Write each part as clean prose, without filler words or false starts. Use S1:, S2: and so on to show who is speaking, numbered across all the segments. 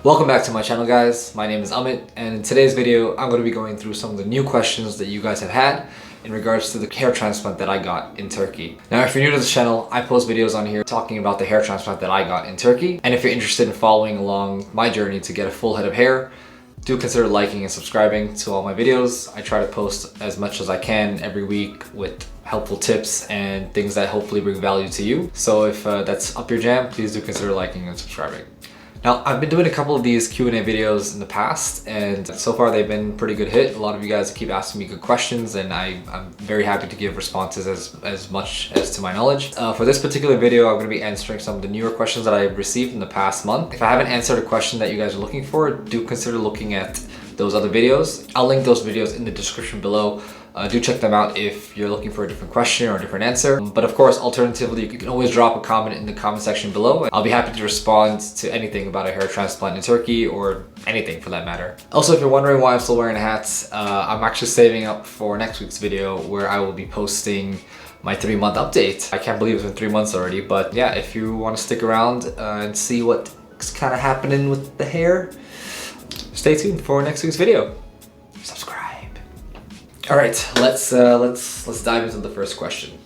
S1: Welcome back to my channel, guys. My name is Amit, and in today's video I'm going to be going through some of the new questions that you guys have had in regards to the hair transplant that I got in Turkey. Now, if you're new to this channel, I post videos on here talking about the hair transplant that I got in Turkey, and if you're interested in following along my journey to get a full head of hair, do consider liking and subscribing to all my videos. I try to post as much as I can every week with helpful tips and things that hopefully bring value to you. So if that's up your jam, please do consider liking and subscribing. Now, I've been doing a couple of these Q&A videos in the past, and so far they've been pretty good hit. A lot of you guys keep asking me good questions, and I'm very happy to give responses as much as to my knowledge. For this particular video, I'm going to be answering some of the newer questions that I've received in the past month. If I haven't answered a question that you guys are looking for, do consider looking at those other videos. I'll link those videos in the description below. Do check them out if you're looking for a different question or a different answer. But of course, alternatively, you can always drop a comment in the comment section below. I'll be happy to respond to anything about a hair transplant in Turkey or anything for that matter. Also, if you're wondering why I'm still wearing a hat, I'm actually saving up for next week's video where I will be posting my 3-month update. I can't believe it's been 3 months already, but yeah, if you want to stick around and see what's kind of happening with the hair, stay tuned for next week's video. Subscribe. All right, let's dive into the first question.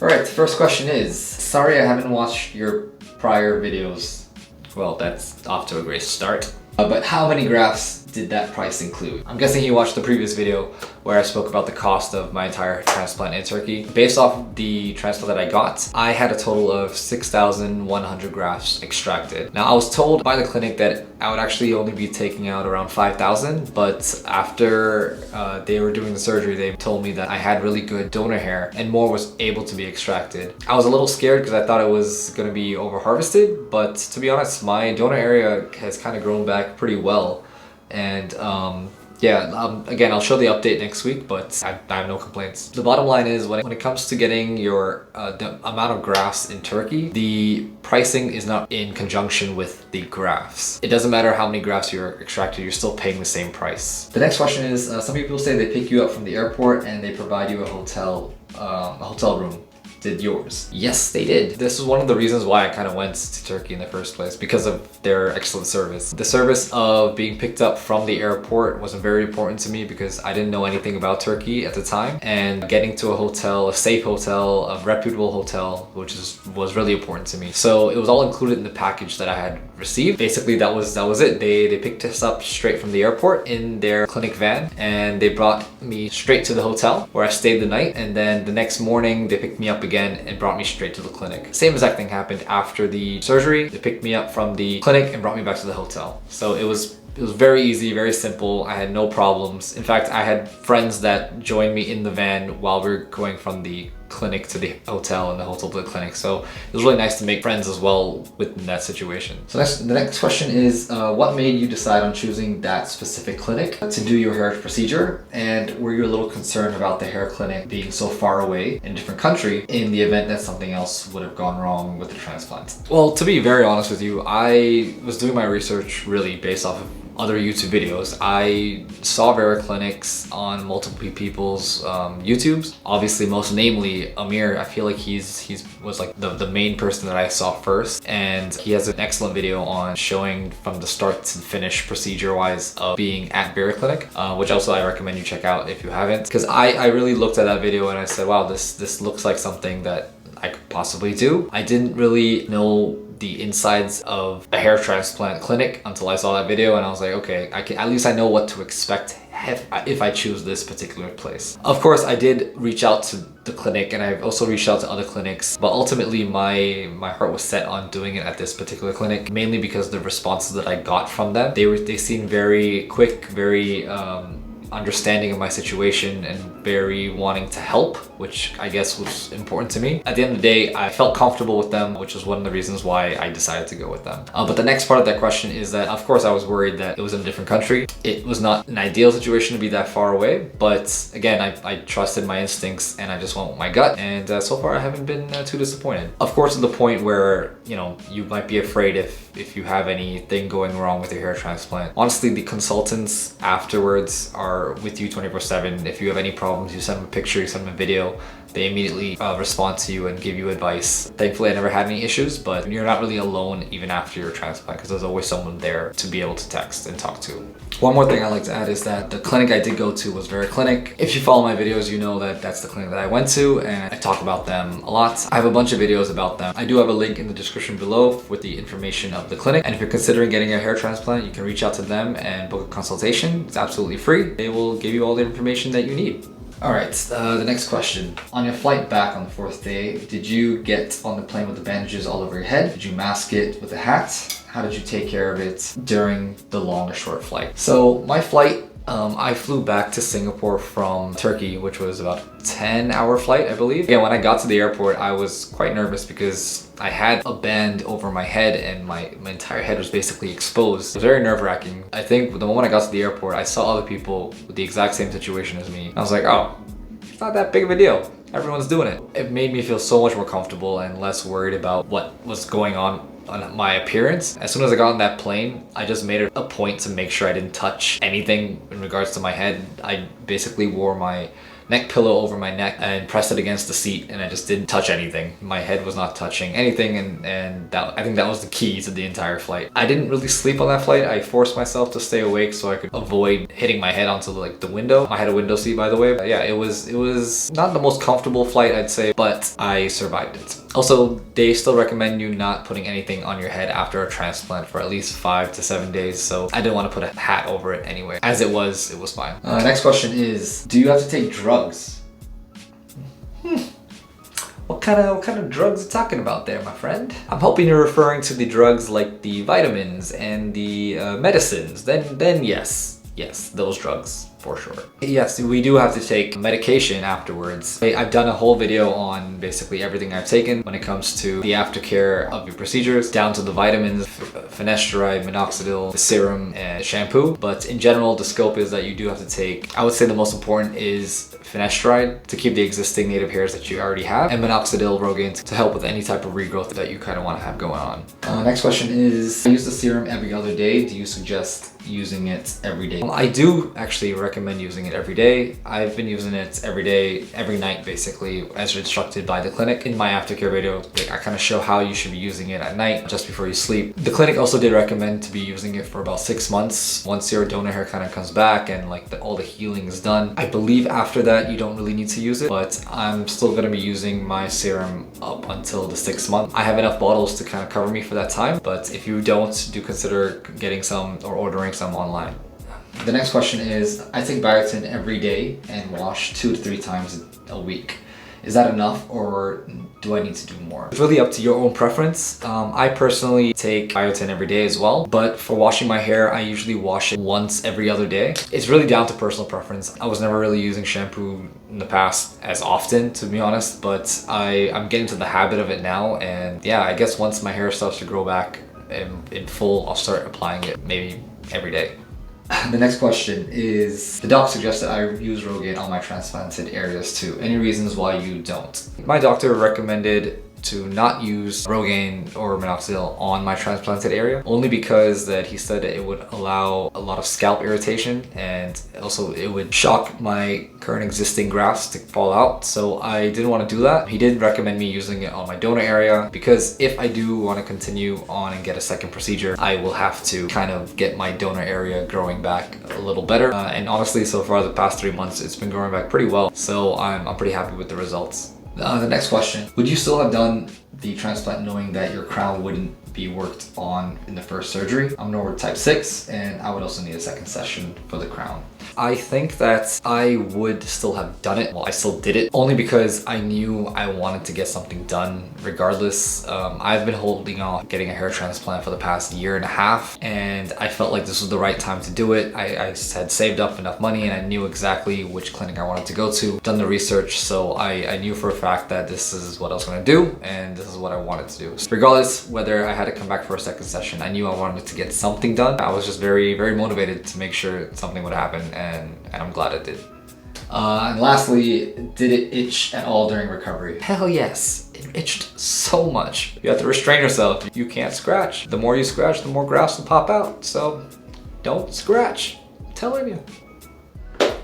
S1: All right, the first question is, sorry I haven't watched your prior videos. Well, that's off to a great start. But how many grafts did that price include? I'm guessing you watched the previous video where I spoke about the cost of my entire transplant in Turkey. Based off the transplant that I got, I had a total of 6,100 grafts extracted. Now, I was told by the clinic that I would actually only be taking out around 5,000, but after they were doing the surgery, they told me that I had really good donor hair and more was able to be extracted. I was a little scared because I thought it was going to be over harvested, but to be honest, my donor area has kind of grown back pretty well. And again, I'll show the update next week, but I have no complaints. The bottom line is when it comes to getting your the amount of grafts in Turkey, the pricing is not in conjunction with the grafts. It doesn't matter how many grafts you're extracted, you're still paying the same price. The next question is, some people say they pick you up from the airport and they provide you a hotel room. Did yours? Yes, they did. This is one of the reasons why I kind of went to Turkey in the first place, because of their excellent service. The service of being picked up from the airport was very important to me because I didn't know anything about Turkey at the time, and getting to a hotel, a safe hotel, a reputable hotel, was really important to me. So it was all included in the package that I had received. Basically, that was it. They picked us up straight from the airport in their clinic van, and they brought me straight to the hotel where I stayed the night, and then the next morning they picked me up again and brought me straight to the clinic. Same exact thing happened after the surgery. They picked me up from the clinic and brought me back to the hotel. So it was very easy, very simple. I had no problems. In fact, I had friends that joined me in the van while we were going from the clinic to the hotel and the hotel to the clinic. So it was really nice to make friends as well within that situation. So the next question is, what made you decide on choosing that specific clinic to do your hair procedure? And were you a little concerned about the hair clinic being so far away in a different country in the event that something else would have gone wrong with the transplant? Well, to be very honest with you, I was doing my research really based off of other YouTube videos. I saw various clinics on multiple people's YouTubes. Obviously, most namely Amir. I feel like he was like the main person that I saw first, and he has an excellent video on showing from the start to finish procedure wise of being at Berry Clinic, which also I recommend you check out if you haven't, because I really looked at that video and I said, wow, this looks like something that I could possibly do. I didn't really know the insides of a hair transplant clinic until I saw that video, and I was like, okay, at least I know what to expect if I choose this particular place. Of course, I did reach out to the clinic, and I've also reached out to other clinics, but ultimately my heart was set on doing it at this particular clinic, mainly because the responses that I got from them, they seemed very quick, very understanding of my situation, and very wanting to help, which I guess was important to me. At the end of the day, I felt comfortable with them, which was one of the reasons why I decided to go with them. But the next part of that question is that, of course, I was worried that it was in a different country. It was not an ideal situation to be that far away, but again, I trusted my instincts and I just went with my gut, and so far I haven't been too disappointed. Of course, to the point where, you know, you might be afraid if you have anything going wrong with your hair transplant. Honestly, the consultants afterwards are with you 24/7. If you have any problems, you send them a picture, you send them a video, they immediately respond to you and give you advice. Thankfully, I never had any issues, but you're not really alone even after your transplant because there's always someone there to be able to text and talk to. One more thing I'd like to add is that the clinic I did go to was Vera Clinic. If you follow my videos, you know that that's the clinic that I went to, and I talk about them a lot. I have a bunch of videos about them. I do have a link in the description below with the information of the clinic, and if you're considering getting a hair transplant, you can reach out to them and book a consultation. It's absolutely free. They will give you all the information that you need. All right, the next question. On your flight back on the 4th day, did you get on the plane with the bandages all over your head? Did you mask it with a hat? How did you take care of it during the long or short flight? So my flight, I flew back to Singapore from Turkey, which was about a 10-hour flight, I believe. Again, when I got to the airport, I was quite nervous because I had a band over my head and my entire head was basically exposed. It was very nerve-wracking. I think the moment I got to the airport, I saw other people with the exact same situation as me. I was like, oh, it's not that big of a deal. Everyone's doing it. It made me feel so much more comfortable and less worried about what was going on my appearance. As soon as I got on that plane, I just made it a point to make sure I didn't touch anything in regards to my head. I basically wore my neck pillow over my neck and pressed it against the seat, and I just didn't touch anything. My head was not touching anything, and that, I think that was the key to the entire flight. I didn't really sleep on that flight. I forced myself to stay awake so I could avoid hitting my head onto like the window. I had a window seat, by the way. But yeah, it was not the most comfortable flight, I'd say, but I survived it. Also, they still recommend you not putting anything on your head after a transplant for at least 5 to 7 days, so I didn't want to put a hat over it anyway. As it was fine. Next question is, do you have to take drugs? What kind of drugs are you talking about there, my friend? I'm hoping you're referring to the drugs like the vitamins and the medicines. Then yes, those drugs. For sure. Yes, we do have to take medication afterwards. I've done a whole video on basically everything I've taken when it comes to the aftercare of your procedures, down to the vitamins, finasteride, minoxidil, the serum, and shampoo. But in general, the scope is that you do have to take, I would say the most important is finasteride to keep the existing native hairs that you already have, and minoxidil Rogaine to help with any type of regrowth that you kind of want to have going on. Next question is, I use the serum every other day. Do you suggest using it every day? I do actually recommend using it every day. I've been using it every day, every night basically, as instructed by the clinic. In my aftercare video, I kind of show how you should be using it at night just before you sleep. The clinic also did recommend to be using it for about 6 months once your donor hair kind of comes back and like all the healing is done. I believe after that you don't really need to use it, but I'm still going to be using my serum up until the 6th month. I have enough bottles to kind of cover me for that time, but if you don't, do consider getting some or ordering some online. The next question is, I take biotin every day and wash 2 to 3 times a week. Is that enough, or do I need to do more? It's really up to your own preference. I personally take biotin every day as well, but for washing my hair, I usually wash it once every other day. It's really down to personal preference. I was never really using shampoo in the past as often, to be honest, but I'm getting to the habit of it now, and yeah, I guess once my hair starts to grow back in full, I'll start applying it maybe every day. The next question is, the doc suggested I use Rogaine on my transplanted areas too. Any reasons why you don't? My doctor recommended to not use Rogaine or minoxidil on my transplanted area, only because that he said that it would allow a lot of scalp irritation, and also it would shock my current existing grafts to fall out, so I didn't want to do that. He did recommend me using it on my donor area, because if I do want to continue on and get a second procedure, I will have to kind of get my donor area growing back a little better, and honestly, so far the past 3 months it's been growing back pretty well, so I'm pretty happy with the results. The next question, would you still have done the transplant knowing that your crown wouldn't be worked on in the first surgery? I'm Norwood type 6, and I would also need a second session for the crown. I think that I would still have done it. Well, I still did it only because I knew I wanted to get something done regardless. I've been holding off getting a hair transplant for the past 1.5 years, and I felt like this was the right time to do it. I had saved up enough money, and I knew exactly which clinic I wanted to go to, done the research, so I knew for a fact that this is what I was going to do, and this is what I wanted to do. So regardless whether I had to come back for a second session, I knew I wanted to get something done. I was just very, very motivated to make sure something would happen, and I'm glad it did. And lastly, did it itch at all during recovery? Hell yes, it itched so much. You have to restrain yourself. You can't scratch. The more you scratch, the more grafts will pop out. So don't scratch, I'm telling you.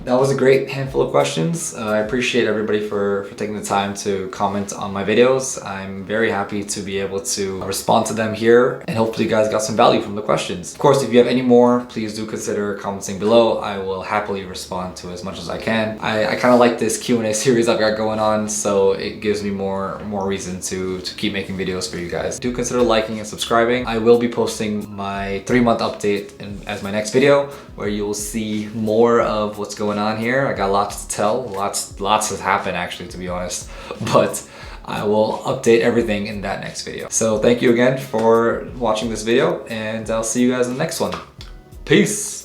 S1: that was a great handful of questions. I appreciate everybody for taking the time to comment on my videos. I'm very happy to be able to respond to them here, and hopefully you guys got some value from the questions. Of course, if you have any more, please do consider commenting below. I will happily respond to as much as I can. I kind of like this Q&A series I've got going on, so it gives me more reason to keep making videos for you guys. Do consider liking and subscribing. I will be posting my 3-month update as my next video, where you will see more of what's going on here. I got lots to tell, lots has happened actually, to be honest, but I will update everything in that next video. So thank you again for watching this video, and I'll see you guys in the next one. Peace!